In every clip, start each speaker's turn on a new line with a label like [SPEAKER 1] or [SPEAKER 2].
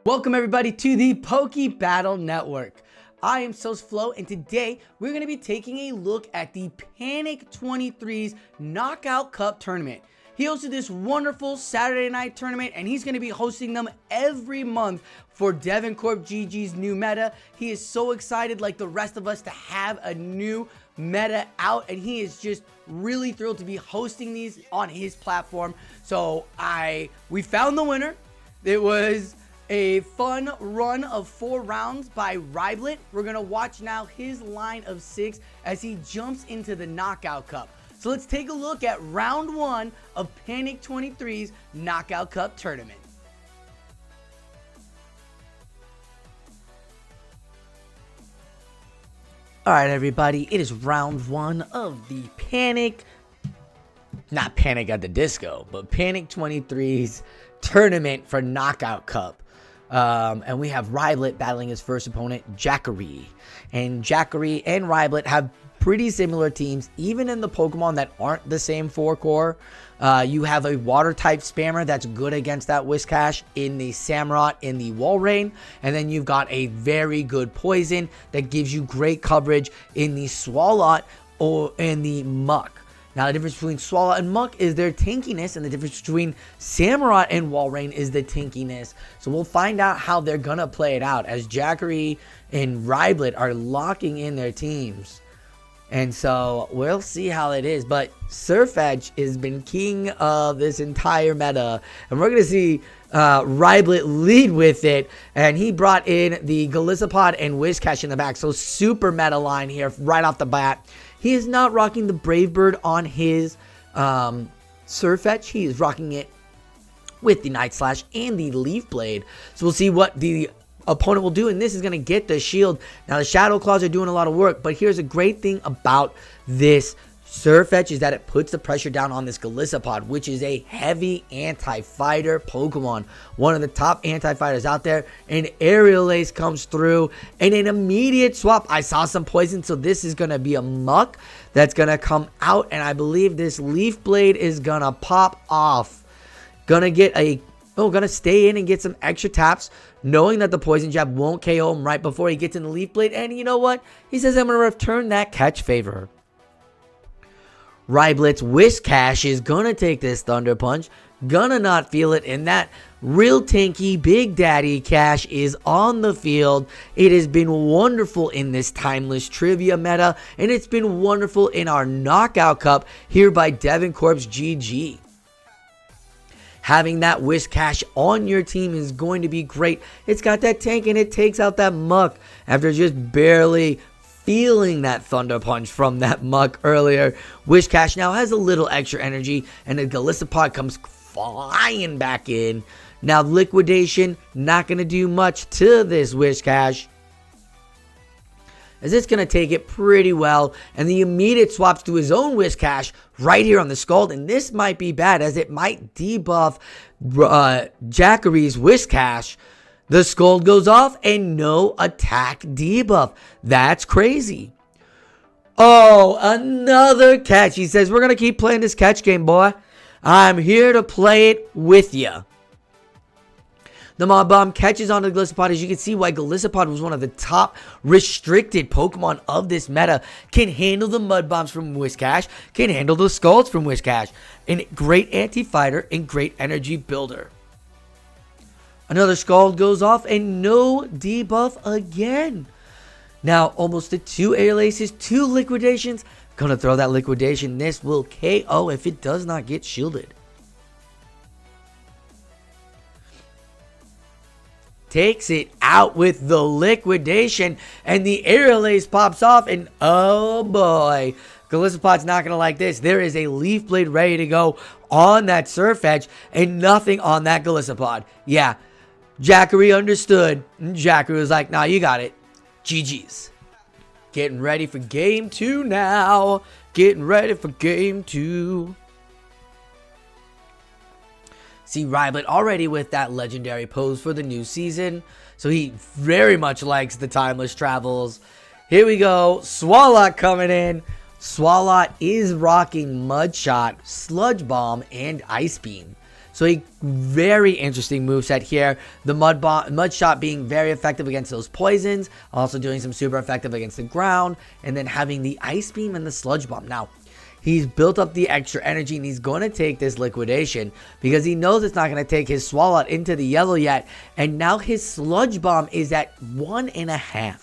[SPEAKER 1] Welcome everybody to the Poke Battle Network. I am SosFlow, and today we're going to be taking a look at the Panic23's Knockout Cup tournament. He hosted this wonderful Saturday night tournament, and he's going to be hosting them every month for DevonCorps GG's new meta. He is so excited, like the rest of us, to have a new meta out, and he is just really thrilled to be hosting these on his platform. So we found the winner. It was a fun run of 4 rounds by Rhyblet. We're going to watch now his line of 6 as he jumps into the Knockout Cup. So let's take a look at round 1 of Panic23's Knockout Cup tournament. Alright everybody, it is round 1 of the not Panic at the Disco, but Panic23's tournament for Knockout Cup. And we have Rhyblet battling his first opponent, Jackery. And Jackery and Rhyblet have pretty similar teams, even in the Pokemon that aren't the same 4-core. You have a water-type spammer that's good against that Whiscash in the Samurott in the Walrein. And then you've got a very good poison that gives you great coverage in the Swalot or in the Muck. Now, the difference between Swalot and Muck is their tankiness, and the difference between Samurott and Walrein is the tankiness. So we'll find out how they're going to play it out as Jackery and Rhyblet are locking in their teams. And so we'll see how it is. But Surfetch has been king of this entire meta, and we're going to see Rhyblet lead with it. And he brought in the Golisopod and Whiscash in the back. So super meta line here right off the bat. He is not rocking the Brave Bird on his Surfetch. He is rocking it with the Night Slash and the Leaf Blade. So we'll see what the opponent will do, and this is going to get the shield. Now the Shadow Claws are doing a lot of work, but here's a great thing about this Surfetch is that it puts the pressure down on this Golisopod, which is a heavy anti-fighter Pokemon. One of the top anti-fighters out there. And Aerial Ace comes through and an immediate swap. I saw some poison, so this is going to be a Muck that's going to come out, and I believe this Leaf Blade is going to pop off. Gonna stay in and get some extra taps, knowing that the Poison Jab won't KO him right before he gets in the Leaf Blade. And you know what? He says, I'm going to return that catch favor. Rhyblet's Whiscash is going to take this Thunder Punch. Gonna not feel it. And that real tanky Big Daddy Cash is on the field. It has been wonderful in this timeless trivia meta. And it's been wonderful in our Knockout Cup here by DevonCorps GG. Having that Whiscash on your team is going to be great. It's got that tank and it takes out that Muck after just barely feeling that Thunder Punch from that Muck earlier. Whiscash now has a little extra energy, and the Golisopod comes flying back in. Now Liquidation not going to do much to this Whiscash, as it's going to take it pretty well, and the immediate swaps to his own Whiscash right here on the Scald, and this might be bad as it might debuff Jackery's Whiscash. The Scald goes off and no attack debuff. That's crazy. Oh, another catch. He says, we're going to keep playing this catch game, boy. I'm here to play it with you. The Mob Bomb catches onto the Golisopod. As you can see why Golisopod was one of the top restricted Pokemon of this meta. Can handle the Mud Bombs from Whiscash. Can handle the Scalds from Whiscash. And great anti-fighter and great energy builder. Another Scald goes off and no debuff again. Now almost to 2 Aerial Aces, 2 Liquidations. Gonna throw that Liquidation. This will KO if it does not get shielded. Takes it out with the Liquidation, and the Aerial Ace pops off, and oh boy, Golisopod's not going to like this. There is a Leaf Blade ready to go on that Surfetch, and nothing on that Golisopod. Yeah, Jackery understood. Jackery was like, nah, you got it. GG's. Getting ready for game 2 now. Getting ready for game 2. See Rhyblet already with that legendary pose for the new season. So he very much likes the timeless travels. Here we go. Swalot coming in. Swalot is rocking Mud Shot, Sludge Bomb, and Ice Beam. So a very interesting moveset here. The Mud Shot being very effective against those poisons. Also doing some super effective against the ground. And then having the Ice Beam and the Sludge Bomb. Now, he's built up the extra energy and he's going to take this liquidation because he knows it's not going to take his Swalot into the yellow yet. And now his Sludge Bomb is at 1.5.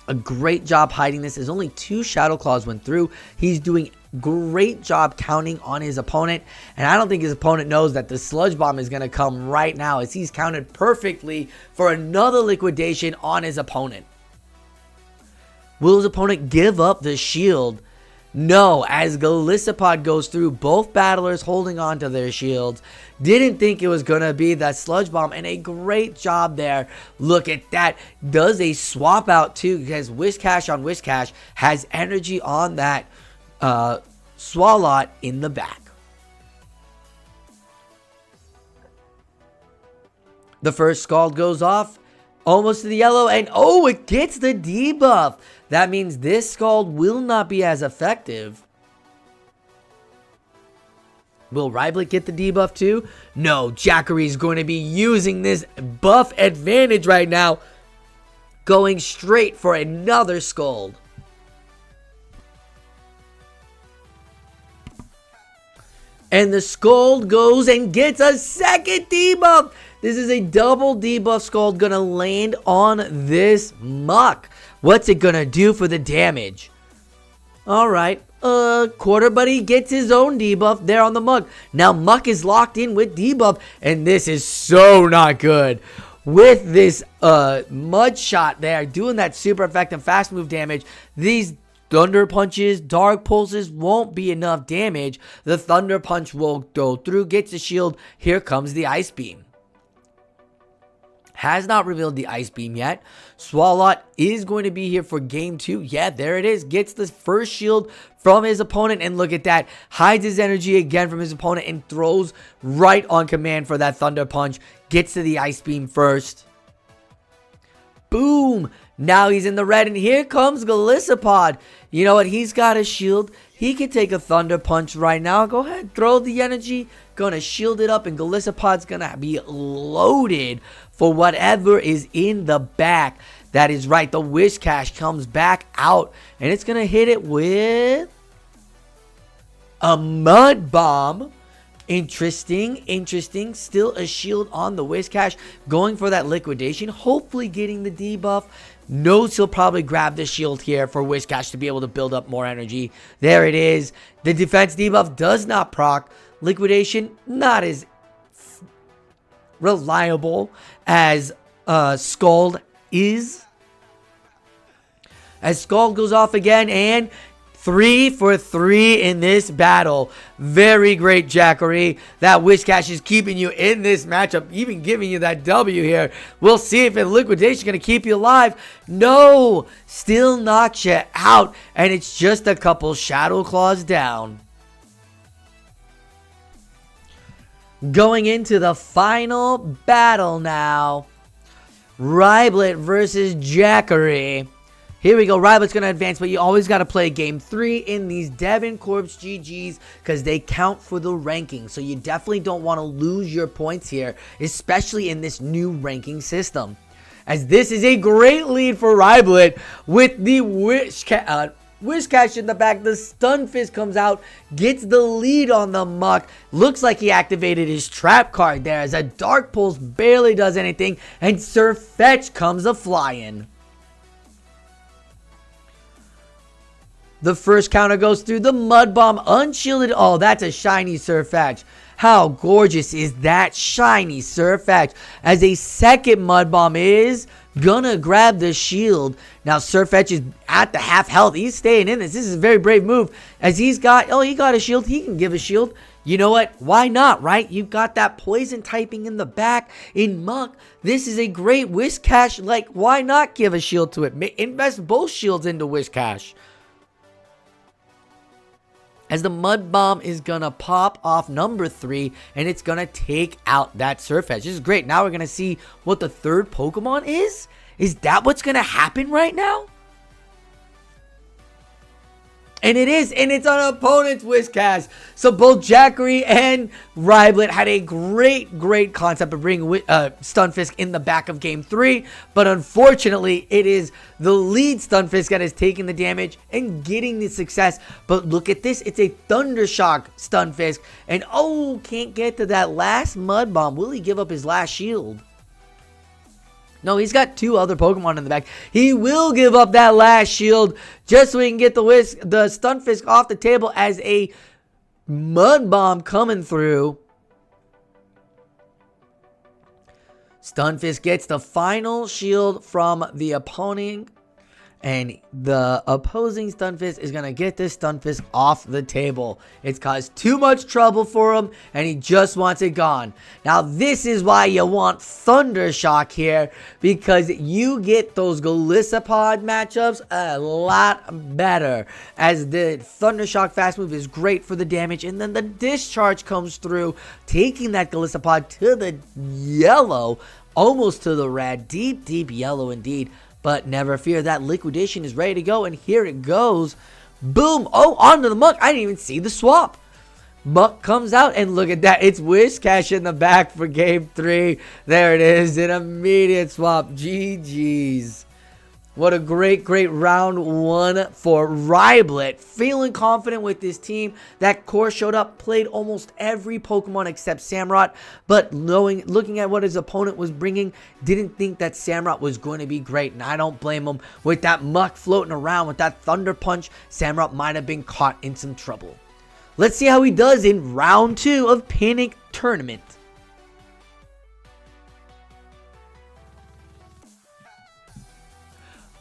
[SPEAKER 1] A great job hiding this. As only 2 Shadow Claws went through. He's doing great job counting on his opponent. And I don't think his opponent knows that the Sludge Bomb is going to come right now, as he's counted perfectly for another liquidation on his opponent. Will his opponent give up the shield? No, as Golisopod goes through, both battlers holding on to their shields. Didn't think it was going to be that Sludge Bomb, and a great job there. Look at that. Does a swap out too, because Whiscash on Whiscash has energy on that Swalot in the back. The first Scald goes off, almost to the yellow, and oh, it gets the debuff. That means this Scald will not be as effective. Will Rhyblet get the debuff too? No, Jackery is going to be using this buff advantage right now, going straight for another Scald. And the Scald goes and gets a second debuff. This is a double debuff Scald gonna land on this Muck. What's it gonna do for the damage? Alright, Quarter Buddy gets his own debuff there on the Muck. Now Muck is locked in with debuff, and this is so not good. With this Mud Shot there, doing that super effective fast move damage, these Thunder Punches, Dark Pulses won't be enough damage. The Thunder Punch will go through, gets the shield. Here comes the Ice Beam. Has not revealed the Ice Beam yet. Swalot is going to be here for game 2. Yeah, there it is. Gets the first shield from his opponent. And look at that. Hides his energy again from his opponent and throws right on command for that Thunder Punch. Gets to the Ice Beam first. Boom. Now he's in the red, and here comes Golisopod. You know what? He's got a shield. He can take a Thunder Punch right now. Go ahead, throw the energy. Gonna shield it up, and Golisopod's gonna be loaded for whatever is in the back. That is right. The Whiscash comes back out, and it's gonna hit it with a Mud Bomb. Interesting. Still a shield on the Whiscash, going for that liquidation, hopefully getting the debuff. Knows he'll probably grab the shield here for Whiscash to be able to build up more energy. There it is. The defense debuff does not proc. Liquidation, not as reliable as Scald is. As Scald goes off again, and 3 for 3 in this battle. Very great, Jackery. That Whiscash is keeping you in this matchup, even giving you that W here. We'll see if liquidation is going to keep you alive. No, still knocks you out, and it's just a couple Shadow Claws down. Going into the final battle now. Rhyblet versus Jackery. Here we go. Rhyblet's going to advance, but you always got to play game 3 in these DevonCorps GGs because they count for the ranking. So you definitely don't want to lose your points here, especially in this new ranking system. As this is a great lead for Rhyblet with the Whiscash in the back. The Stun Fist comes out, gets the lead on the Muck. Looks like he activated his trap card there as a Dark Pulse barely does anything, and Sir Fetch comes a-flying. The first counter goes through. The Mud Bomb unshielded. Oh, that's a shiny Sir Fetch. How gorgeous is that shiny Sir Fetch? As a second Mud Bomb is gonna grab the shield. Now Sir Fetch is at the half health. He's staying in this. This is a very brave move. As he got a shield. He can give a shield. You know what? Why not, right? You've got that poison typing in the back in Muck. This is a great Whiscash. Like, why not give a shield to it? Invest both shields into Whiscash. As the Mud Bomb is going to pop off number 3, and it's going to take out that Sir Fetch. This is great. Now we're going to see what the third Pokemon is. Is that what's going to happen right now? And it is, and it's on opponent's Whiscash. So both Jackery and Rhyblet had a great concept of bringing Stunfisk in the back of game 3. But unfortunately, it is the lead Stunfisk that is taking the damage and getting the success. But look at this, it's a Thundershock Stunfisk. And oh, can't get to that last Mud Bomb. Will he give up his last shield? No, he's got 2 other Pokemon in the back. He will give up that last shield just so he can get the Stunfisk off the table as a Mud Bomb coming through. Stunfisk gets the final shield from the opponent. And the opposing Stunfisk is going to get this Stunfisk off the table. It's caused too much trouble for him, and he just wants it gone. Now, this is why you want Thundershock here, because you get those Golisopod matchups a lot better, as the Thundershock fast move is great for the damage, and then the Discharge comes through, taking that Golisopod to the yellow, almost to the red, deep yellow indeed. But never fear, that liquidation is ready to go, and here it goes. Boom! Oh, onto the Muck. I didn't even see the swap. Muck comes out, and look at that. It's Whiscash in the back for game 3. There it is, an immediate swap. GG's. What a great round 1 for Rhyblet. Feeling confident with this team. That core showed up, played almost every Pokemon except Samurott. But looking at what his opponent was bringing, didn't think that Samurott was going to be great. And I don't blame him. With that Muck floating around, with that Thunder Punch, Samurott might have been caught in some trouble. Let's see how he does in round 2 of Panic Tournament.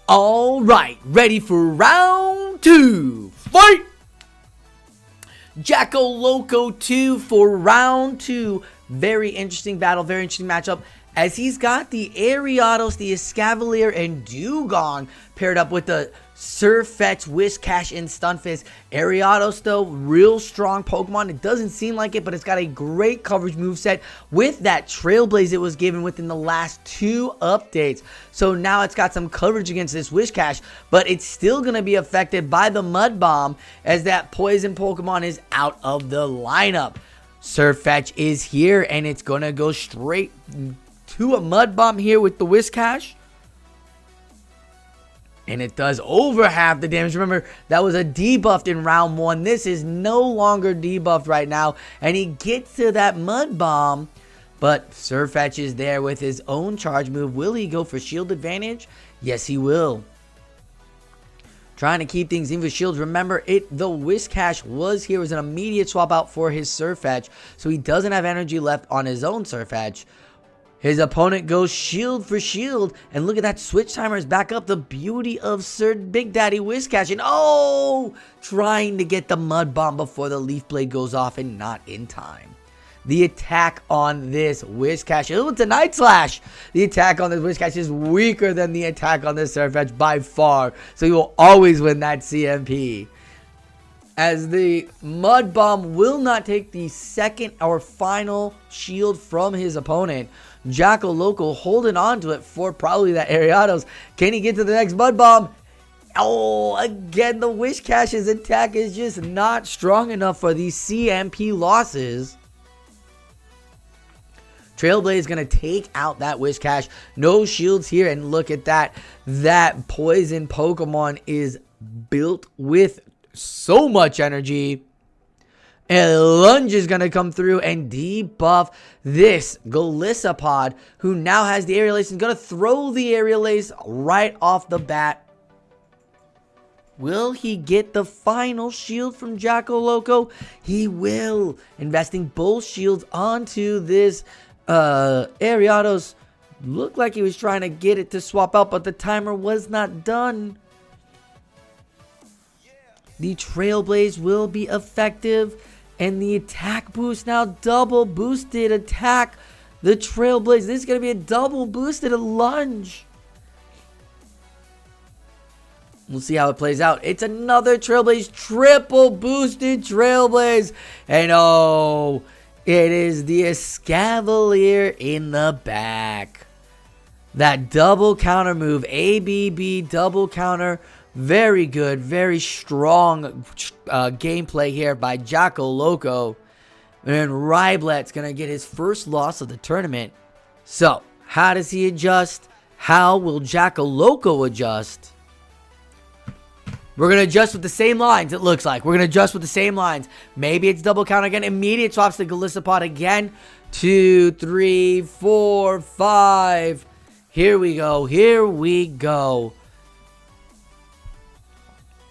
[SPEAKER 1] Alright, ready for round 2. Fight! Jacko Loco 2 for round 2. Very interesting battle, very interesting matchup. As he's got the Ariados, the Escavalier, and Dugong paired up with the Surfetch, Whiscash, and Stunfisk. Ariados, though, real strong Pokemon. It doesn't seem like it, but it's got a great coverage moveset with that Trailblaze it was given within the last 2 updates. So now it's got some coverage against this Whiscash, but it's still going to be affected by the Mud Bomb as that Poison Pokemon is out of the lineup. Surfetch is here, and it's going to go straight to a Mud Bomb here with the Whiscash. And it does over half the damage. Remember, that was a debuffed in round 1. This is no longer debuffed right now. And he gets to that Mud Bomb. But Surfetch is there with his own charge move. Will he go for shield advantage? Yes, he will. Trying to keep things in with shields. Remember, the Whiscash was here as an immediate swap out for his Surfetch. So he doesn't have energy left on his own Surfetch. His opponent goes shield for shield. And look at that, switch timer is back up. The beauty of Sir Big Daddy Whiscash. And oh, trying to get the Mud Bomb before the Leaf Blade goes off and not in time. The attack on this Whiscash, oh, it's a Night Slash. The attack on this Whiscash is weaker than the attack on this Surfetch by far. So he will always win that CMP. As the Mud Bomb will not take the second or final shield from his opponent. Jacko Loco holding on to it for probably that Ariados. Can he get to the next Mud Bomb? Oh, again, the Whiscash's attack is just not strong enough for these CMP losses. Trailblaze is going to take out that Whiscash. No shields here, and look at that. That poison Pokemon is built with so much energy. And Lunge is going to come through and debuff this Golisopod, who now has the Aerial Ace and going to throw the Aerial Ace right off the bat. Will he get the final shield from Jacko Loco? He will. Investing both shields onto this Ariados. Looked like he was trying to get it to swap out, but the timer was not done. The Trailblaze will be effective. And the attack boost now, double boosted attack. The Trailblaze, this is going to be a double boosted Lunge. We'll see how it plays out. It's another Trailblaze, triple boosted Trailblaze. And oh, it is the Escavalier in the back. That double counter move, ABB double counter Very good, very strong gameplay here by Jacko Loco. And Rhyblet's going to get his first loss of the tournament. So, how does he adjust? How will Jacko Loco adjust? We're going to adjust with the same lines, it looks like. We're going to adjust with the same lines. Maybe it's double count again. Immediate swaps to Golisopod again. 2, 3, 4, 5. Here we go. Here we go.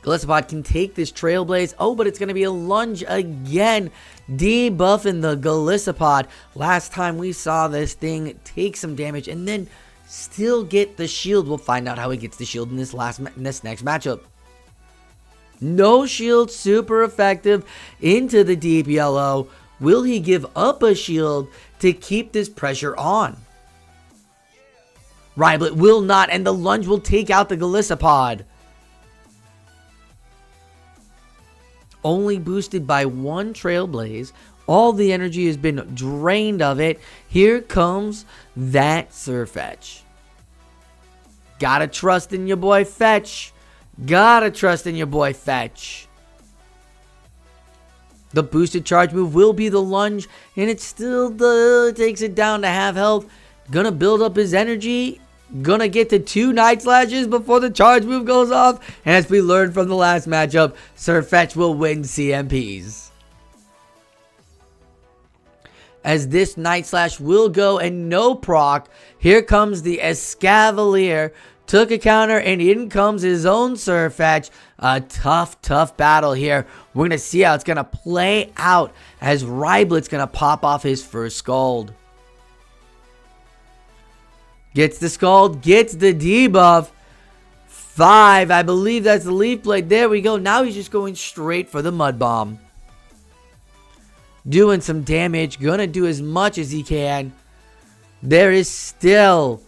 [SPEAKER 1] Golisopod can take this Trailblaze. Oh, but it's going to be a lunge again. Debuffing the Golisopod. Last time we saw this thing take some damage and then still get the shield. We'll find out how he gets the shield in this next matchup. No shield, super effective into the deep yellow. Will he give up a shield to keep this pressure on? Rhyblet will not, and the lunge will take out the Golisopod. Only boosted by one Trailblaze. All the energy has been drained of it. Here comes that Sirfetch. Gotta trust in your boy Fetch. Gotta trust in your boy Fetch. The boosted charge move will be the lunge, and it still takes it down to half health. Gonna build up his energy. Gonna get to 2 Night Slashes before the charge move goes off. And as we learned from the last matchup, Sirfetch will win CMPs. As this Night Slash will go and no proc. Here comes the Escavalier. Took a counter, and in comes his own Sirfetch. A tough battle here. We're going to see how it's going to play out as Rhyblet's going to pop off his first Scald. Gets the Scald, gets the debuff. 5, I believe that's the Leaf Blade. There we go. Now he's just going straight for the Mud Bomb. Doing some damage. Going to do as much as he can. There is still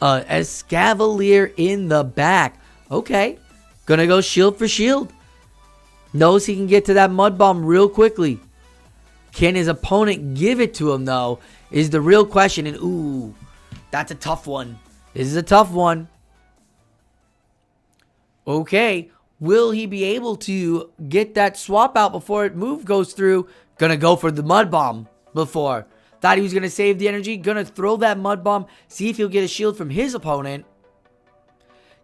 [SPEAKER 1] Escavalier in the back. Okay. Gonna go shield for shield. Knows he can get to that Mud Bomb real quickly. Can his opponent give it to him, though, is the real question. And, ooh, that's a tough one. This is a tough one. Okay. Will he be able to get that swap out before it move goes through? Gonna go for the Mud Bomb before. Thought he was going to save the energy. Going to throw that Mud Bomb. See if he'll get a shield from his opponent.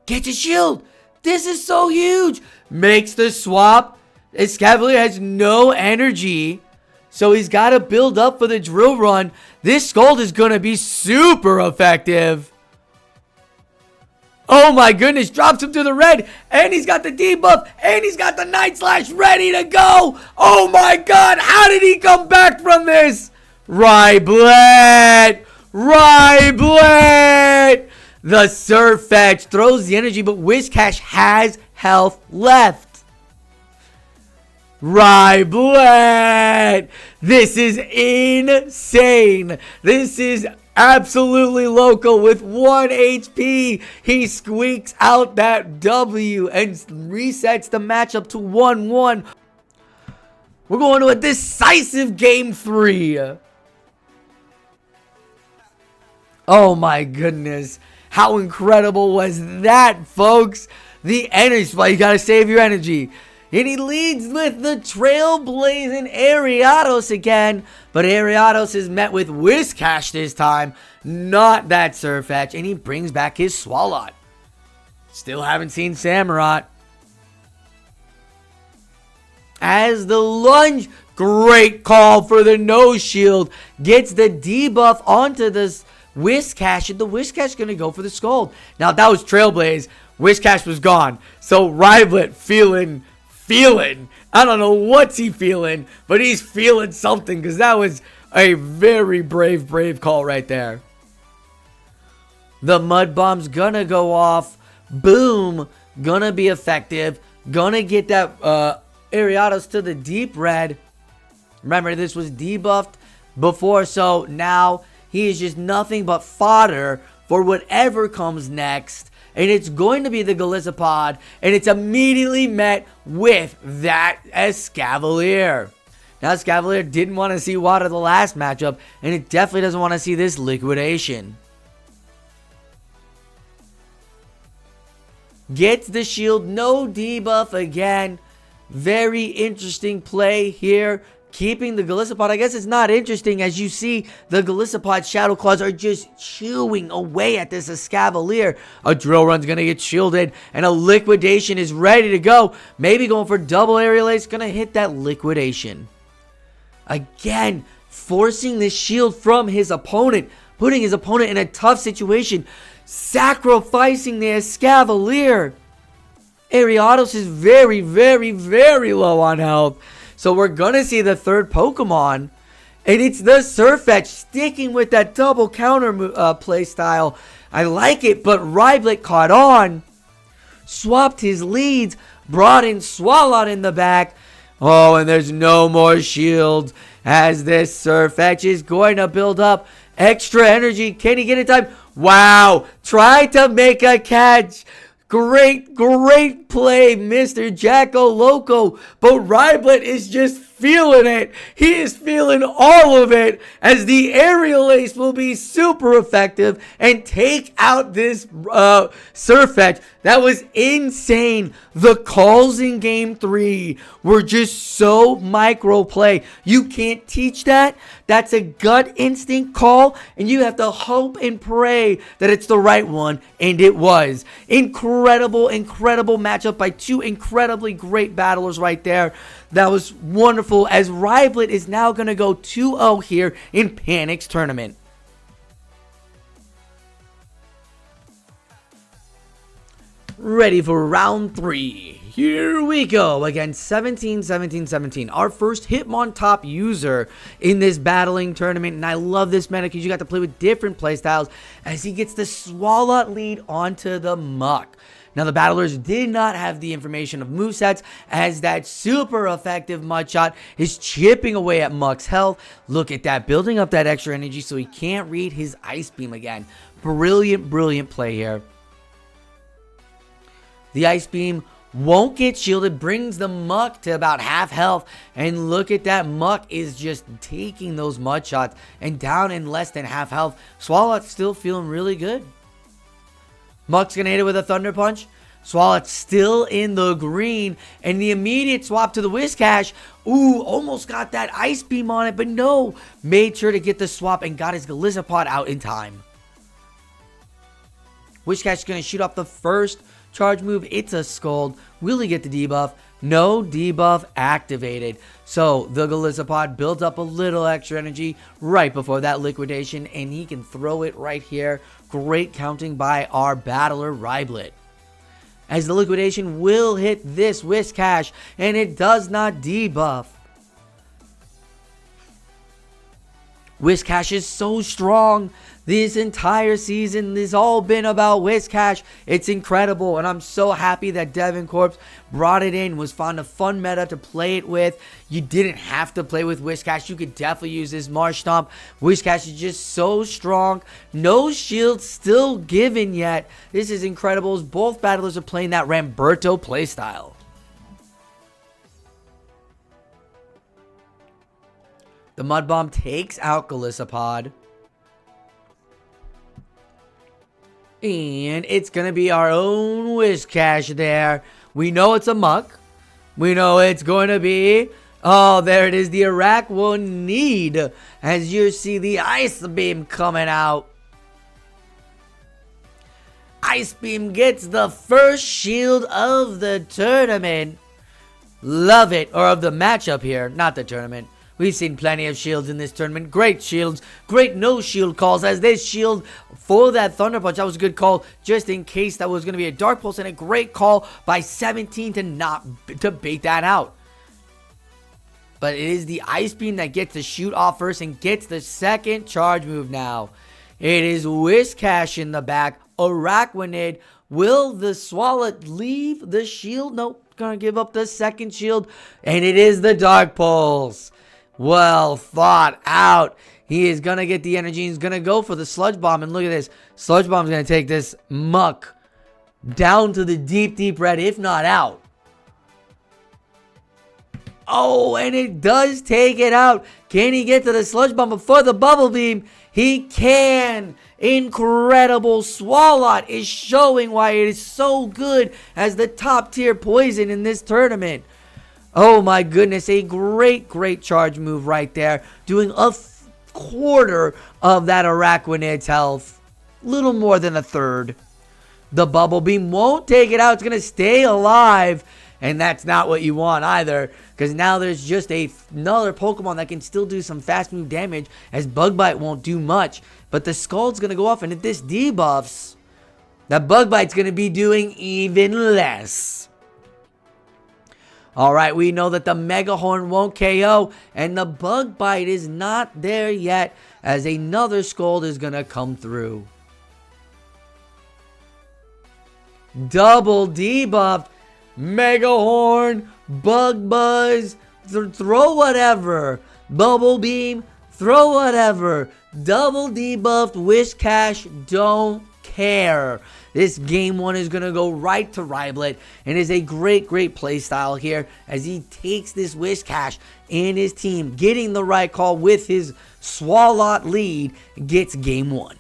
[SPEAKER 1] Gets a shield. This is so huge. Makes the swap. Escavalier has no energy. So he's got to build up for the drill run. This Scald is going to be super effective. Oh my goodness. Drops him to the red. And he's got the debuff. And he's got the Night Slash ready to go. Oh my god. How did he come back from this? Rhyblet! Rhyblet! The Sirfetch throws the energy, but Whiscash has health left. Rhyblet! This is insane. This is absolutely local with 1 HP. He squeaks out that W and resets the matchup to 1-1. We're going to a decisive game 3. Oh my goodness. How incredible was that, folks? The energy spike. You gotta save your energy. And he leads with the trailblazing Ariados again. But Ariados is met with Whiscash this time. Not that Sirfetch. And he brings back his Swalot. Still haven't seen Samurott. As the lunge. Great call for the no shield. Gets the debuff onto this Whiscash, and the Whiscash gonna go for the Scald. Now that was Trailblaze. Whiscash was gone. So Rhyblet feeling. I don't know what's he feeling, but he's feeling something because that was a very brave call right there. The Mud Bomb's gonna go off. Boom. Gonna be effective. Gonna get that Ariados to the deep red. Remember, this was debuffed before, so now he is just nothing but fodder for whatever comes next. And it's going to be the Golisopod. And it's immediately met with that Escavalier. Now, Escavalier didn't want to see water the last matchup. And it definitely doesn't want to see this liquidation. Gets the shield. No debuff again. Very interesting play here. Keeping the Golisopod. I guess it's not interesting. As you see, the Golisopod Shadow Claws are just chewing away at this Escavalier. A Drill Run's going to get shielded, and a Liquidation is ready to go. Maybe going for double Aerial Ace. Going to hit that Liquidation. Again, forcing the shield from his opponent. Putting his opponent in a tough situation. Sacrificing the Escavalier. Ariados is very, very, very low on health. So we're going to see the third Pokemon. And it's the Surfetch sticking with that double counter play style. I like it, but Rhyblet caught on. Swapped his leads. Brought in Swalot in the back. Oh, and there's no more shields. As this Surfetch is going to build up extra energy. Can he get it time? Wow. Tried to make a catch. Great play, Mr. Jacko Loco. But Rhyblet is just feeling it. He is feeling all of it, as the Aerial Ace will be super effective and take out this Surfetch. That was insane. The calls in Game 3 were just so micro play. You can't teach that. That's a gut instinct call, and you have to hope and pray that it's the right one, and it was. Incredible matchup by two incredibly great battlers right there. That was wonderful, as Rhyblet is now going to go 2-0 here in Panic's tournament. Ready for round 3. Here we go against 17. Our first Hitmontop user in this battling tournament. And I love this meta because you got to play with different playstyles as he gets the Swalot lead onto the Muck. Now, the battlers did not have the information of movesets, as that super effective Mudshot is chipping away at Muck's health. Look at that, building up that extra energy so he can't read his Ice Beam again. Brilliant play here. The Ice Beam won't get shielded, brings the Muck to about half health, and look at that, Muck is just taking those mud shots and down in less than half health. Swalot's still feeling really good. Muck's gonna hit it with a Thunder Punch. Swalot's still in the green, and the immediate swap to the Whiscash. Ooh, almost got that Ice Beam on it, but no, made sure to get the swap and got his Golisopod out in time. Whiscash is gonna shoot off the first charge move. It's a Scald. Will he get the debuff? No debuff activated. So the Golisopod builds up a little extra energy right before that liquidation, and he can throw it right here. Great counting by our battler Rhyblet. As the liquidation will hit this Whiscash, and it does not debuff. Whiscash is so strong. This entire season has all been about Whiscash. It's incredible, and I'm so happy that DevonCorps brought it in, found a fun meta to play it with. You didn't have to play with Whiscash. You could definitely use this Marsh Stomp. Whiscash is just so strong. No shield still given yet. This is incredible, as both battlers are playing that Ramberto playstyle. The Mud Bomb takes out Golisopod. And it's going to be our own Whiscash there. We know it's a Muck. We know it's going to be... Oh, there it is. The Araquanid. As you see the Ice Beam coming out. Ice Beam gets the first shield of the tournament. Love it. Or of the matchup here. Not the tournament. We've seen plenty of shields in this tournament. Great shields. Great no-shield calls. As this shield for that Thunder Punch, that was a good call. Just in case that was going to be a Dark Pulse. And a great call by 17 to bait that out. But it is the Ice Beam that gets the shoot off first and gets the second charge move now. It is Whiscash in the back. Araquanid. Will the Swalot leave the shield? Nope. Gonna give up the second shield. And it is the Dark Pulse. Well thought out. He is going to get the energy. He's going to go for the Sludge Bomb. And look at this. Sludge Bomb is going to take this Muck down to the deep red, if not out. Oh, and it does take it out. Can he get to the sludge bomb before the bubble beam? He can. Incredible. Swalot is showing why it is so good as the top tier poison in this tournament. Oh my goodness, a great charge move right there. Doing a quarter of that Araquanid's health. Little more than a third. The bubble beam won't take it out. It's going to stay alive. And that's not what you want either. Because now there's just another Pokemon that can still do some fast move damage. As Bug Bite won't do much. But the Scald's going to go off. And if this debuffs, the Bug Bite's going to be doing even less. Alright, we know that the Mega Horn won't KO. And the Bug Bite is not there yet. As another Scald is going to come through. Double debuffed. Mega Horn, Bug Buzz, throw whatever. Bubble Beam, throw whatever. Double debuffed, Wish Cash, don't care. This game one is going to go right to Rhyblet and is a great play style here as he takes this Wish Cash and his team getting the right call with his Swalot lead gets game one.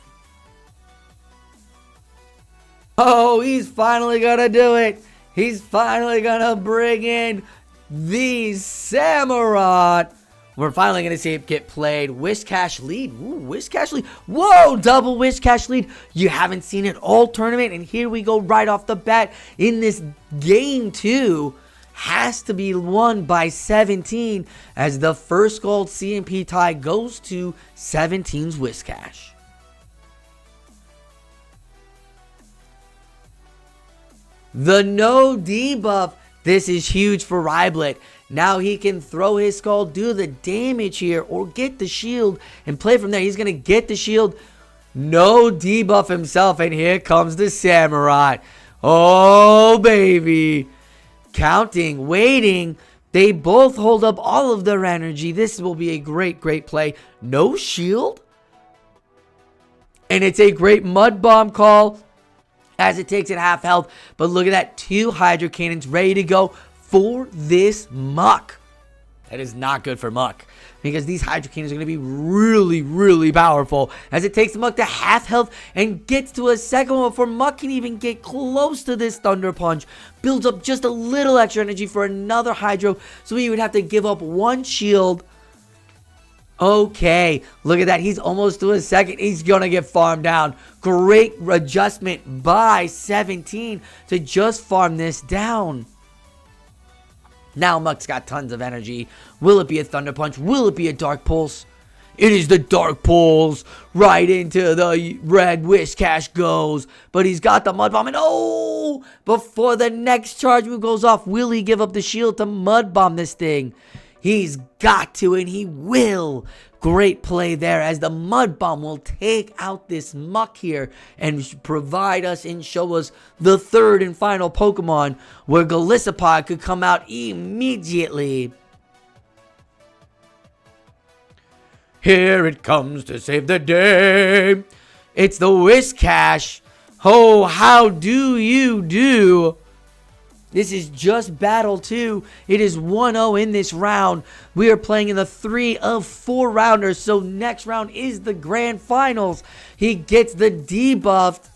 [SPEAKER 1] Oh, he's finally going to do it. He's finally going to bring in the Samurott. We're finally going to see it get played. Wish Cash lead. Ooh, Wish Cash lead. Whoa, double Wish Cash lead. You haven't seen it all tournament. And here we go right off the bat in this game 2. Has to be won by 17 as the first gold CMP tie goes to 17's Wish Cash. The no debuff. This is huge for Rhyblet. Now he can throw his skull, do the damage here, or get the shield and play from there. He's going to get the shield. No debuff himself, and here comes the Samurott. Oh, baby. Counting, waiting. They both hold up all of their energy. This will be a great play. No shield. And it's a great Mud Bomb call as it takes it half health. But look at that. 2 Hydro Cannons ready to go for this Muck. That is not good for Muck, because these Hydro Cannons are going to be really powerful as it takes the Muck to half health and gets to a second one before Muck can even get close to this Thunder Punch. Builds up just a little extra energy for another Hydro, so he would have to give up 1 shield. Okay, look at that. He's almost to a second. He's going to get farmed down. Great adjustment by 17 to just farm this down. Now Muck's got tons of energy. Will it be a Thunder Punch? Will it be a Dark Pulse? It is the Dark Pulse. Right into the red Wish Cash goes. But he's got the Mud Bomb. And oh! Before the next charge move goes off, will he give up the shield to Mud Bomb this thing? He's got to, and he will. Great play there as the Mud Bomb will take out this Muck here and provide us and show us the third and final Pokemon where Golisopod could come out immediately. Here it comes to save the day. It's the Wish Cash. Oh, how do you do? This is just Battle 2. It is 1-0 in this round. We are playing in the 3 of 4 rounders. So next round is the grand finals. He gets the debuffed.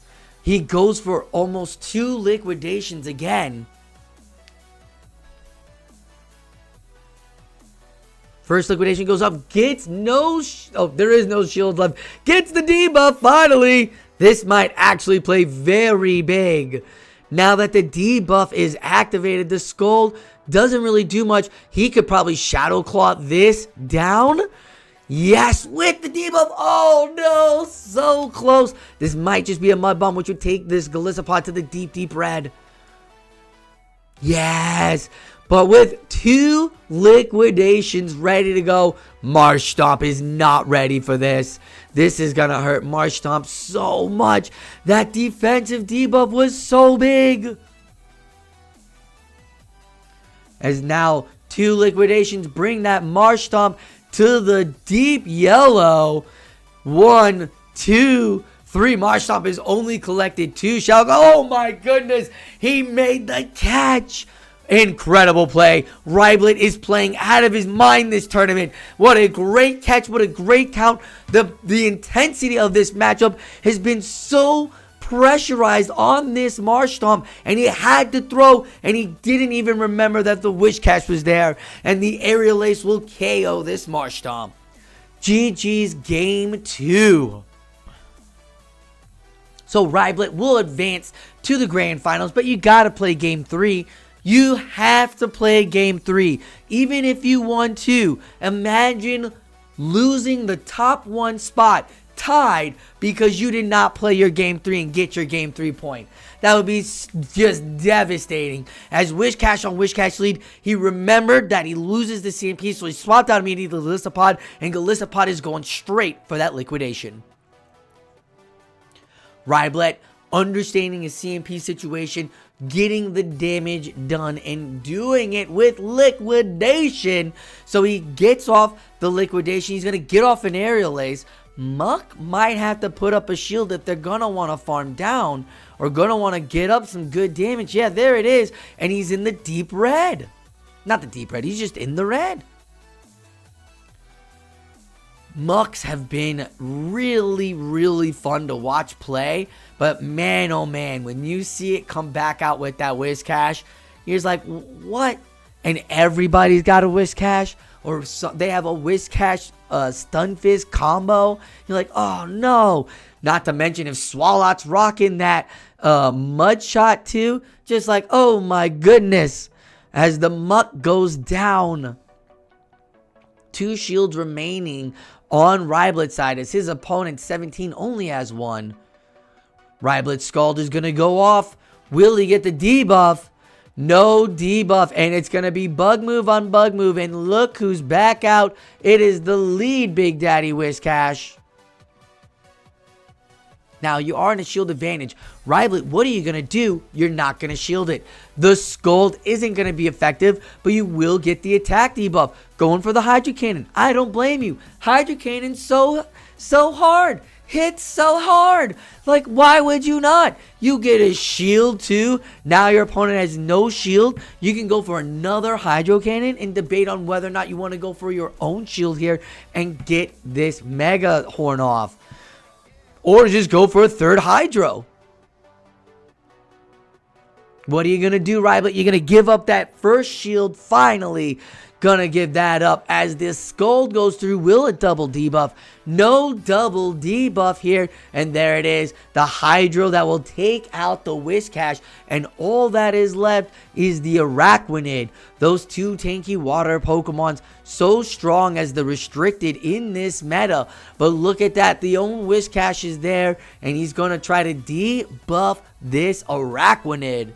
[SPEAKER 1] He goes for almost 2 liquidations again. First liquidation goes up. Gets no... there is no shield left. Gets the debuff finally. This might actually play very big. Now that the debuff is activated, the Scald doesn't really do much. He could probably Shadow Claw this down. Yes, with the debuff. Oh, no. So close. This might just be a Mud Bomb, which would take this Golisopod to the deep red. Yes. But with 2 liquidations ready to go, Marshtomp is not ready for this. This is going to hurt Marshtomp so much. That defensive debuff was so big. As now 2 liquidations bring that Marshtomp to the deep yellow. 1, 2, 3. Marshtomp has only collected 2 shells. Oh my goodness. He made the catch. Incredible play. Rhyblet is playing out of his mind this tournament. What a great catch. What a great count. The intensity of this matchup has been so pressurized on this Marshtomp, and he had to throw, and he didn't even remember that the Wish Cash was there, and the Aerial Ace will KO this Marshtomp. GG's game 2. So Rhyblet will advance to the grand finals, but you gotta play game 3. You have to play game 3, even if you won 2. Imagine losing the top 1 spot, tied, because you did not play your game 3 and get your game 3 point. That would be just devastating. As Wish Cash on Wish Cash lead, he remembered that he loses the CMP, so he swapped out immediately to Golisopod, and Golisopod is going straight for that liquidation. Rhyblet, understanding his CMP situation, getting the damage done, and doing it with liquidation. So he gets off the liquidation. He's going to get off an Aerial Ace. Muck might have to put up a shield if they're going to want to farm down or going to want to get up some good damage. Yeah, there it is. And he's in the deep red. Not the deep red. He's just in the red. Mucks have been really, really fun to watch play. But man, oh man, when you see it come back out with that Wish Cash, you're just like, what? And everybody's got a Wish Cash? Or they have a Wish Cash Stun Fizz combo. You're like, oh no. Not to mention if Swalot's rocking that Mud Shot too. Just like, oh my goodness. As the Muck goes down. 2 shields remaining on Rhyblet's side, as his opponent 17 only has 1. Rhyblet's Scald is going to go off. Will he get the debuff? No debuff, and it's going to be bug move on bug move, and look who's back out. It is the lead Big Daddy Wish Cash. Now, you are in a shield advantage. Rhyblet, what are you going to do? You're not going to shield it. The Scald isn't going to be effective, but you will get the attack debuff. Going for the Hydro Cannon. I don't blame you. Hydro Cannon so hard. Hits so hard. Like, why would you not? You get a shield too. Now your opponent has no shield. You can go for another Hydro Cannon and debate on whether or not you want to go for your own shield here and get this Mega Horn off. Or just go for a third Hydro. What are you going to do, Rhyblet? You're going to give up that first shield finally. Gonna give that up as this Scald goes through. Will it double debuff? No double debuff here. And there it is. The Hydro that will take out the Wish Cash. And all that is left is the Araquanid. Those 2 tanky water Pokemons. So strong as the restricted in this meta. But look at that. The own Wish Cash is there. And he's gonna try to debuff this Araquanid.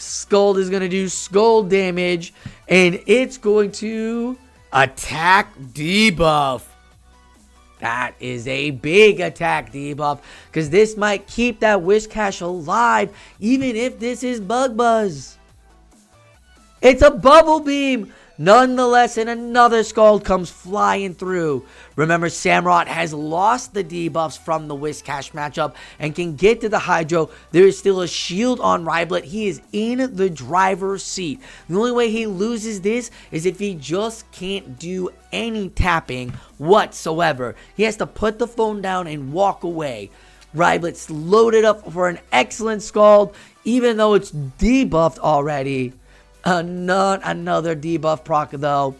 [SPEAKER 1] Scald is going to do Scald damage, and it's going to attack debuff. That is a big attack debuff, because this might keep that Wish Cash alive, even if this is Bug Buzz. It's a Bubble Beam. Nonetheless, and another Scald comes flying through. Remember, Samurott has lost the debuffs from the Wish Cash matchup and can get to the Hydro. There is still a shield on Rhyblet. He is in the driver's seat. The only way he loses this is if he just can't do any tapping whatsoever. He has to put the phone down and walk away. Rhyblet's loaded up for an excellent Scald, even though it's debuffed already. Not another debuff proc though.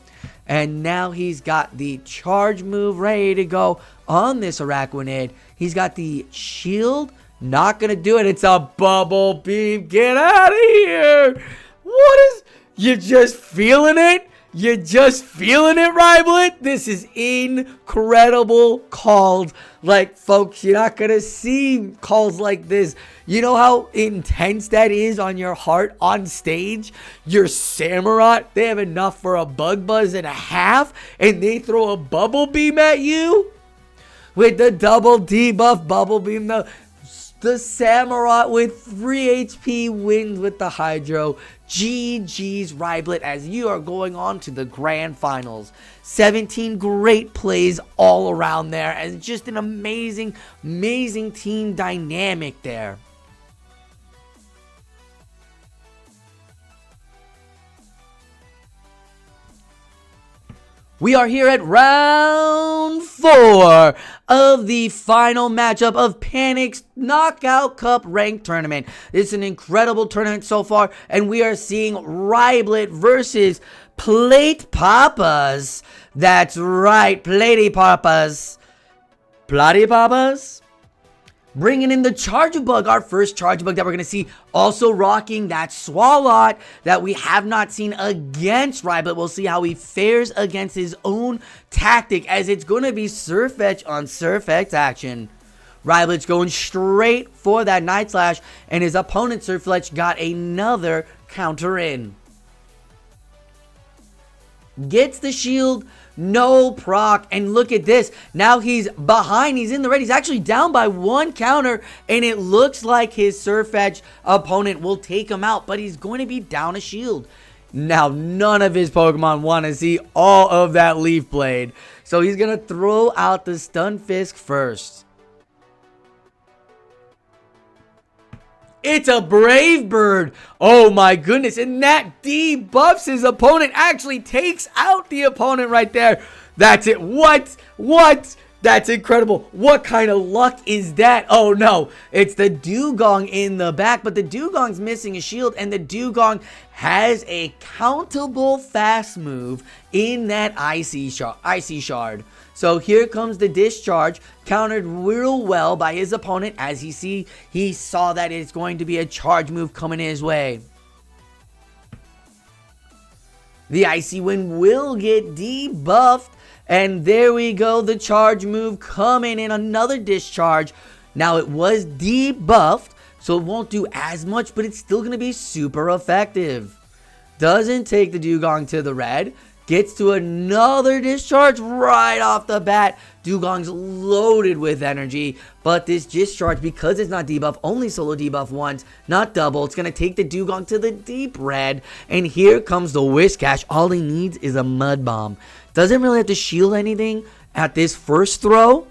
[SPEAKER 1] And now he's got the charge move ready to go on this Araquanid. He's got the shield. Not going to do it. It's a Bubble Beam. Get out of here. What is... You're just feeling it? You're just feeling it, Rhyblet? This is incredible calls. Like, folks, you're not going to see calls like this. You know how intense that is on your heart on stage? Your Samurott, they have enough for a Bug Buzz and a half, and they throw a Bubble Beam at you? With the double debuff Bubble Beam, the Samurott with 3 HP wins with the Hydro. GG's Rhyblet as you are going on to the grand finals. 17 great plays all around there, and just an amazing, amazing team dynamic there. We are here at round 4 of the final matchup of Panic's Knockout Cup ranked tournament. It's an incredible tournament so far, and we are seeing Rhyblet versus Plate Papas. That's right, Platey Papas. Platey Papas? Bringing in the Charge Bug, our first Charge Bug that we're going to see. Also rocking that Swalot that we have not seen against Rhyblet. We'll see how he fares against his own tactic, as it's going to be Surf Etch on Surf Etch action. Rhyblet's going straight for that Night Slash, and his opponent Surf Etch got another counter in. Gets the shield, no proc, and look at this. Now he's behind, he's in the red. He's actually down by 1 counter, and it looks like his Surf Edge opponent will take him out, but he's going to be down a shield. Now, none of his Pokemon want to see all of that Leaf Blade, so he's going to throw out the Stunfisk first. It's a Brave Bird. Oh my goodness. And that debuffs his opponent. Actually takes out the opponent right there. That's it. What? That's incredible. What kind of luck is that? Oh no. It's the Dugong in the back. But the Dugong's missing a shield. And the Dugong has a countable fast move in that Icy Shard. So here comes the Discharge, countered real well by his opponent, as he saw that it's going to be a charge move coming his way. The Icy Wind will get debuffed, and there we go, the charge move coming in, another Discharge. Now it was debuffed, so it won't do as much, but it's still going to be super effective. Doesn't take the Dugong to the red. Gets to another Discharge right off the bat. Dugong's loaded with energy, but this Discharge, because it's not debuff, only solo debuff once, not double. It's going to take the Dugong to the deep red, and here comes the Whiscash. All he needs is a Mud Bomb. Doesn't really have to shield anything at this first throw,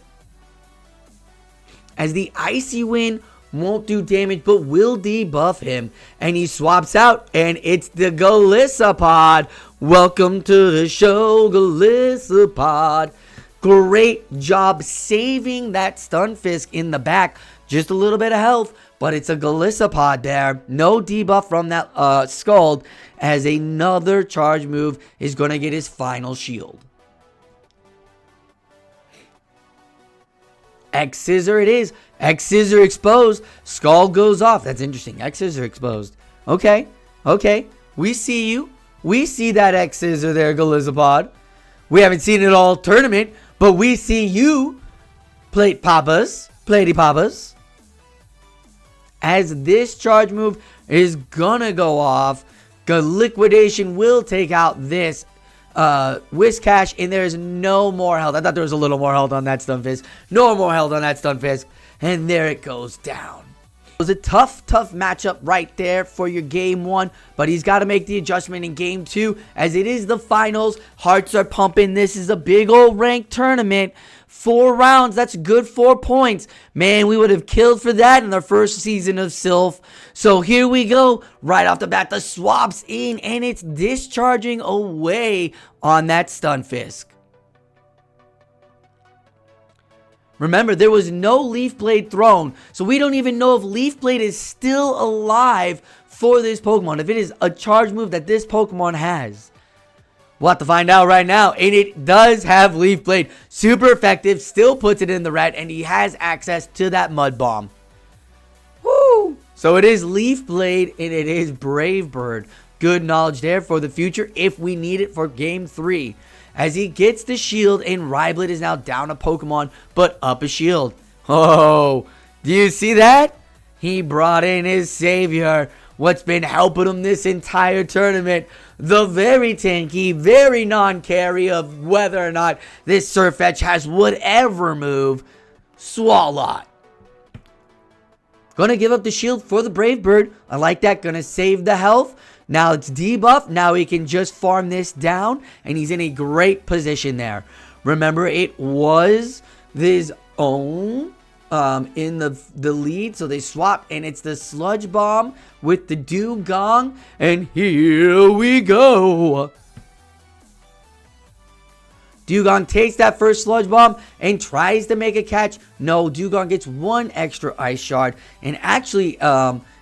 [SPEAKER 1] as the Icy Wind won't do damage, but will debuff him. And he swaps out, and it's the Golisopod. Welcome to the show, Golisopod. Great job saving that Stunfisk in the back. Just a little bit of health, but it's a Golisopod there. No debuff from that Scald, as another charge move is going to get his final shield. X-Scissor it is. X-Scissor exposed. Scald goes off. That's interesting. X-Scissor exposed. Okay. We see you. We see that X-Scissor there, Golisopod. We haven't seen it all tournament, but we see you, Platey Papas. As this charge move is gonna go off, Liquidation will take out this Whiscash, and there's no more health. I thought there was a little more health on that Stunfisk. No more health on that Stunfisk. And there it goes down. It was a tough matchup right there for your game 1, but he's got to make the adjustment in game 2, as it is the finals. Hearts are pumping. This is a big old ranked tournament. 4 rounds, that's good 4 points. Man, we would have killed for that in the first season of Sylph. So here we go. Right off the bat, the swap's in, and it's discharging away on that Stunfisk. Remember, there was no Leaf Blade thrown, so we don't even know if Leaf Blade is still alive for this Pokemon, if it is a charge move that this Pokemon has. We'll have to find out right now, and it does have Leaf Blade. Super effective, still puts it in the red, and he has access to that Mud Bomb. Woo! So it is Leaf Blade, and it is Brave Bird. Good knowledge there for the future if we need it for game 3. As he gets the shield, and Rhyblet is now down a Pokemon, but up a shield. Oh, do you see that? He brought in his savior. What's been helping him this entire tournament? The very tanky, very non-carry of whether or not this Surf Etch has whatever move, Swalot. Gonna give up the shield for the Brave Bird. I like that. Gonna save the health. Now it's debuffed. Now he can just farm this down, and he's in a great position there. Remember, it was his own in the lead, so they swapped, and it's the Sludge Bomb with the Dugong, and here we go. Dugong takes that first Sludge Bomb and tries to make a catch. No, Dugong gets one extra Ice Shard and actually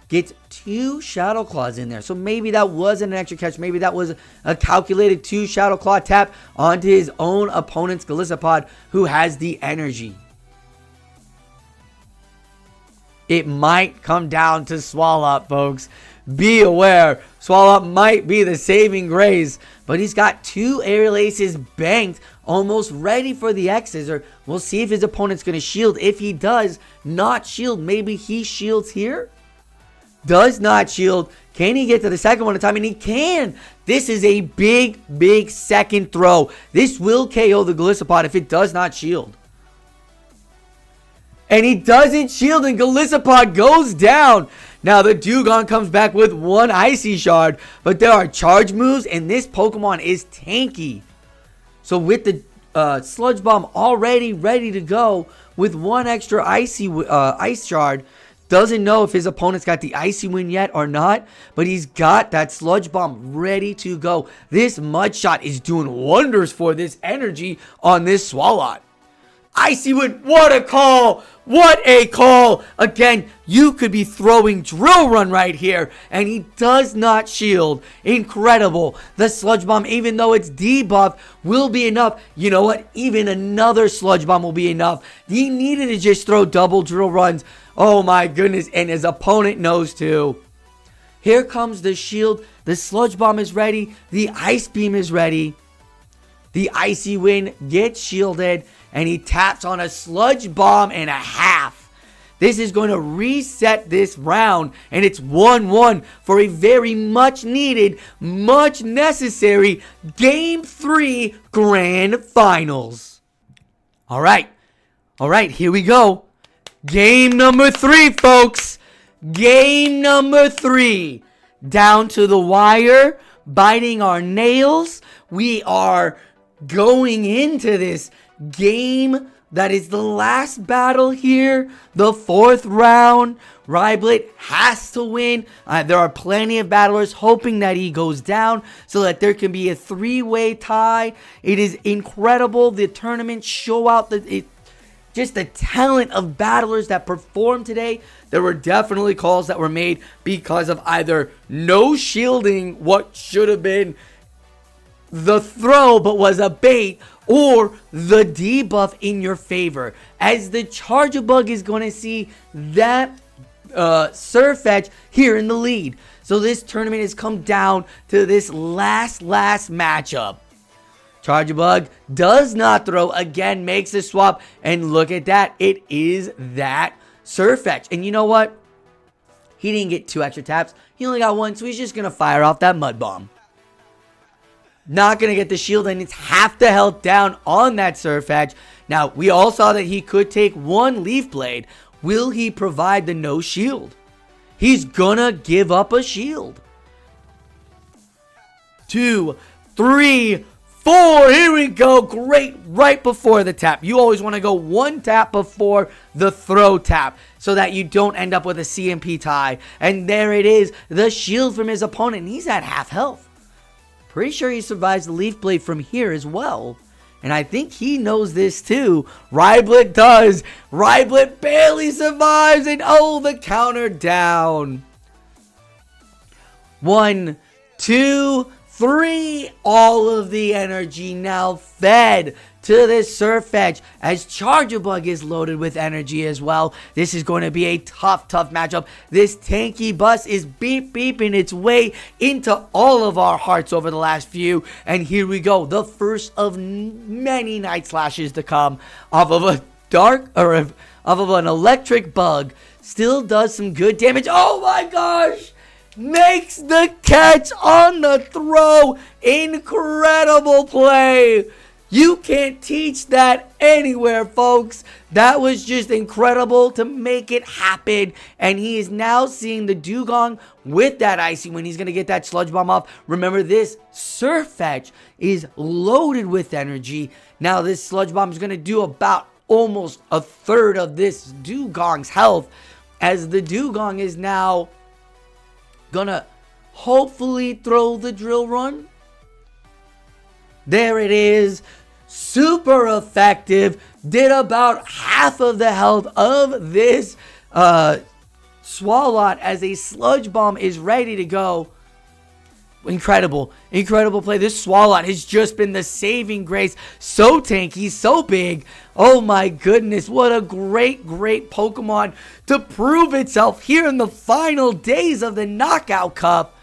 [SPEAKER 1] gets 2 Shadow Claws in there. So maybe that wasn't an extra catch. Maybe that was a calculated 2 Shadow Claw tap onto his own opponent's Golisopod, who has the energy. It might come down to Swalot, folks. Be aware, Swalot might be the saving grace, but he's got 2 Aerial Aces banked, almost ready for the X's, or we'll see if his opponent's going to shield. If he does not shield, maybe he shields here? Does not shield. Can he get to the second one in time? And he can. This is a big, big second throw. This will KO the Golisopod if it does not shield. And he doesn't shield, and Golisopod goes down. Now, the Dugong comes back with 1 Icy Shard, but there are charge moves, and this Pokemon is tanky. So, with the Sludge Bomb already ready to go, with 1 extra Ice Shard, doesn't know if his opponent's got the Icy Wind yet or not, but he's got that Sludge Bomb ready to go. This Mud Shot is doing wonders for this energy on this Swalot. Icy Wind, what a call! What a call! Again, you could be throwing Drill Run right here, and he does not shield. Incredible. The Sludge Bomb, even though it's debuffed, will be enough. You know what? Even another Sludge Bomb will be enough. He needed to just throw double Drill Runs. Oh my goodness, and his opponent knows too. Here comes the shield. The Sludge Bomb is ready. The Ice Beam is ready. The Icy Wind gets shielded, and he taps on a Sludge Bomb and a half. This is going to reset this round, and it's 1-1 for a very much needed, much necessary Game 3 Grand Finals. All right, here we go. Game number 3, folks. Game number 3. Down to the wire, biting our nails. We are going into this game that is the last battle here, the 4th round. Rhyblet has to win. There are plenty of battlers hoping that he goes down so that there can be a 3-way tie. It is incredible. The tournament show out just the talent of battlers that performed today. There were definitely calls that were made because of either no shielding what should have been the throw but was a bait, or the debuff in your favor. As the Charjabug is going to see that Surfetch here in the lead. So this tournament has come down to this last matchup. Charjabug does not throw, again makes a swap, and look at that, it is that Surfetch. And you know what? He didn't get 2 extra taps, he only got 1, so he's just going to fire off that Mud Bomb. Not going to get the shield, and it's half the health down on that Surfetch. Now, we all saw that he could take 1 Leaf Blade. Will he provide the no shield? He's going to give up a shield. 2, 3, 4. Here we go. Great. Right before the tap. You always want to go 1 tap before the throw tap so that you don't end up with a CMP tie. And there it is. The shield from his opponent. He's at half health. Pretty sure he survives the Leaf Blade from here as well. And I think he knows this too. Rhyblet does. Rhyblet barely survives. And oh, the counter down. 1, 2, 3. All of the energy now fed to this Surfetch as Charjabug is loaded with energy as well. This is going to be a tough matchup. This tanky bus is beeping its way into all of our hearts over the last few. And here we go. The first of many Night Slashes to come off of a off of an electric bug. Still does some good damage. Oh my gosh! Makes the catch on the throw. Incredible play. You can't teach that anywhere, folks. That was just incredible to make it happen. And he is now seeing the Dugong with that Icy Wind. He's going to get that Sludge Bomb off. Remember, this Surfetch is loaded with energy. Now, this Sludge Bomb is going to do about almost a third of this Dugong's health, as the Dugong is now going to hopefully throw the Drill Run. There it is. super effective, did about half of the health of this Swalot as a sludge bomb is ready to go. Incredible play. This Swalot has just been the saving grace. So tanky, so big. Oh my goodness, what a great Pokemon to prove itself here in the final days of the Knockout Cup.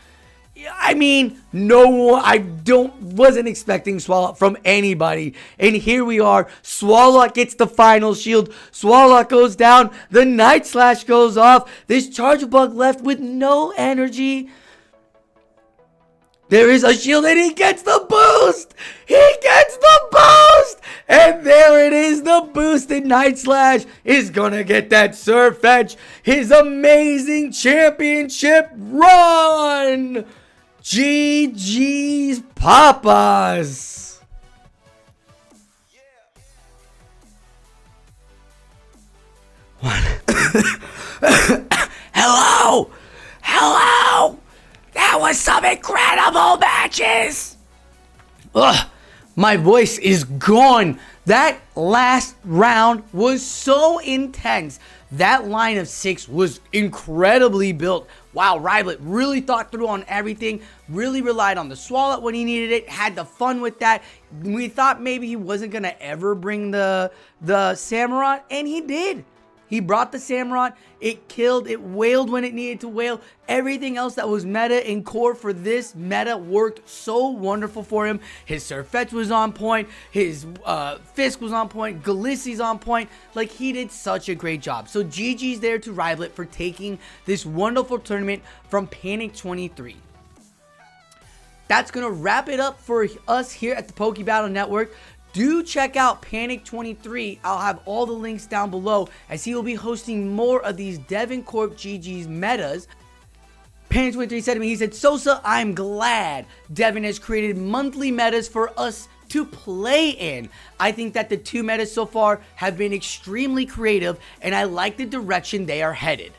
[SPEAKER 1] I mean, wasn't expecting Swalot from anybody. And here we are. Swalot gets the final shield. Swalot goes down. The Night Slash goes off. This Charge Bug left with no energy. There is a shield and he gets the boost. He gets the boost. And there it is. The boosted Night Slash is going to get that Surf Edge. His amazing championship run. GG's Papas. Hello. That was some incredible matches. Ugh, my voice is gone. That last round was so intense. That line of 6 was incredibly built. Wow, Rhyblet really thought through on everything. Really relied on the Swalot when he needed it. Had the fun with that. We thought maybe he wasn't going to ever bring the Samurott, and he did. He brought the Samurott, it killed, it wailed when it needed to wail. Everything else that was meta in core for this meta worked so wonderful for him. His Surfetch was on point, his Fisk was on point, Galici's on point. Like, he did such a great job. So GG's there to Rhyblet for taking this wonderful tournament from Panic23. That's going to wrap it up for us here at the Poke Battle Network. Do check out Panic23. I'll have all the links down below as he will be hosting more of these DevonCorp GG's metas. Panic23 said to me, he said, Sosa, I'm glad Devon has created monthly metas for us to play in. I think that the 2 metas so far have been extremely creative and I like the direction they are headed.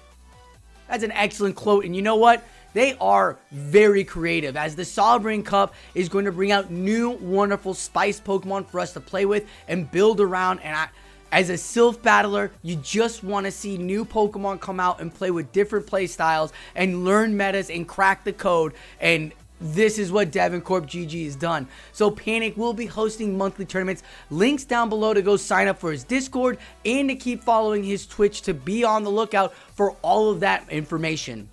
[SPEAKER 1] That's an excellent quote, and you know what? They are very creative as the Sovereign Cup is going to bring out new wonderful spice Pokemon for us to play with and build around. And as a Sylph battler, you just want to see new Pokemon come out and play with different play styles and learn metas and crack the code. And this is what DevonCorp GG has done. So Panic will be hosting monthly tournaments. Links down below to go sign up for his Discord and to keep following his Twitch to be on the lookout for all of that information.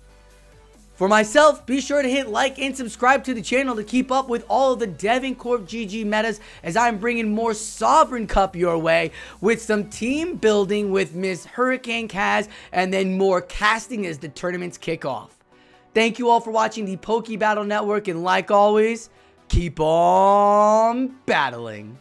[SPEAKER 1] For myself, be sure to hit like and subscribe to the channel to keep up with all of the DevonCorp GG metas as I'm bringing more Sovereign Cup your way with some team building with Miss Hurricane Kaz and then more casting as the tournaments kick off. Thank you all for watching the Poke Battle Network, and like always, keep on battling.